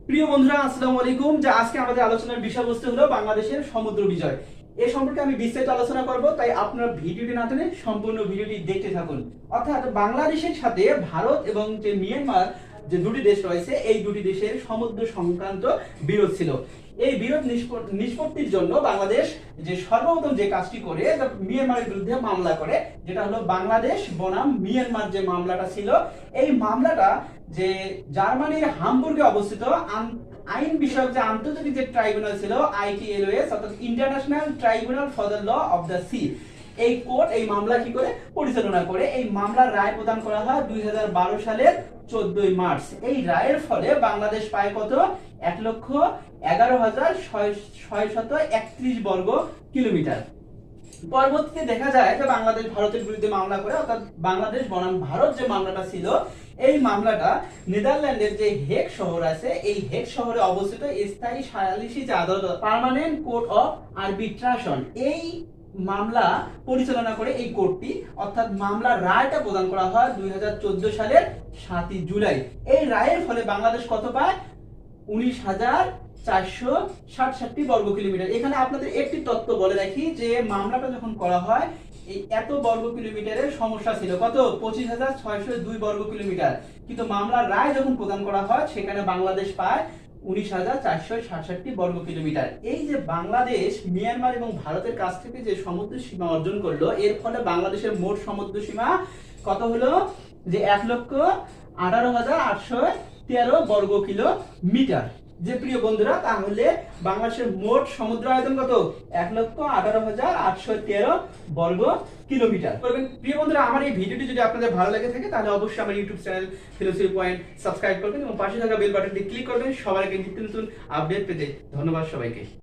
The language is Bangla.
প্রিয় বন্ধুরা, আসসালামু আলাইকুম। যে আজকে আমাদের আলোচনার বিষয়বস্তু হলো বাংলাদেশের সমুদ্র বিজয়। এ সম্পর্কে আমি বিস্তারিত আলোচনা করব, তাই আপনারা ভিডিওটি না টেনে সম্পূর্ণ ভিডিওটি দেখতে থাকুন। অর্থাৎ বাংলাদেশের সাথে ভারত এবং যে মিয়ানমার যে দুটি দেশ রয়েছে, এই দুটি দেশের সমুদ্র সংক্রান্ত বিরোধ ছিল। এই বিরোধ নিষ্পত্তির জন্য বাংলাদেশ যে সর্বপ্রথম যে কাজটি করে মিয়ানমারের বিরুদ্ধে মামলা করে, যেটা হলো বাংলাদেশ বনাম মিয়ানমার যে মামলাটা ছিল। এই মামলাটা যে জার্মানির হামবুর্গে অবস্থিত আইন বিষয়ক যে আন্তর্জাতিক যে ট্রাইব্যুনাল ছিল, ITLOS অর্থাৎ international tribunal for the law of the sea, এই কোর্ট এই মামলা কি করে পরিচালনা করে। এই মামলার রায় প্রদান করা হয় 2012 সালের 14 মার্চ। এই রায়ের ফলে বাংলাদেশ পায় কত? 1,11,631 বর্গ কিলোমিটার। পরবর্তীতে দেখা যায় যে বাংলাদেশ ভারতের বিরুদ্ধে মামলা করে, অর্থাৎ বাংলাদেশ বনাম ভারত যে মামলাটা ছিল, এই মামলাটা নেদারল্যান্ডের যে হেগ শহর আছে, এই হেগ শহরে অবস্থিত স্থায়ী সালিসি যে আদালত, পার্মানেন্ট কোর্ট অফ আরবিট্রেশন, এই মামলা পরিচালনা করে এই কোর্টটি। অর্থাৎ মামলার রায়টা প্রদান করা হয় 2014 সালের 7 জুলাই। এই রায়ের ফলে বাংলাদেশ কত পায়? 19,467 বর্গ কিলোমিটার। এখানে আপনাদের একটি তথ্য বলে রাখি যে মামলাটা যখন করা হয়, এই এত বর্গ কিলোমিটারের সমস্যা ছিল কত? 25,602 বর্গ কিলোমিটার। কিন্তু মামলার রায় যখন প্রদান করা হয়, সেখানে বাংলাদেশ পায় 19,467 বর্গ কিলোমিটার। এই যে বাংলাদেশ মিয়ানমার এবং ভারতের কাছ থেকে যে সমুদ্র সীমা অর্জন করলো, এর ফলে বাংলাদেশের মোট সমুদ্র সীমা কত হলো? যে 1,18,813 বর্গ কিলোমিটার। যে প্রিয় বন্ধুরা, তাহলে বাংলাদেশের মোট সমুদ্র আয়তন কত? 1,18,813 বর্গ কিলোমিটার। প্রিয় বন্ধুরা, আমার এই ভিডিওটি যদি আপনাদের ভালো লেগে থাকে, তাহলে অবশ্যই আমার YouTube channel philosophy point subscribe করবেন এবং পাশে থাকা বেল বাটনটি ক্লিক করবেন সবার আগে নিত্য নতুন আপডেট পেতে। ধন্যবাদ সবাইকে।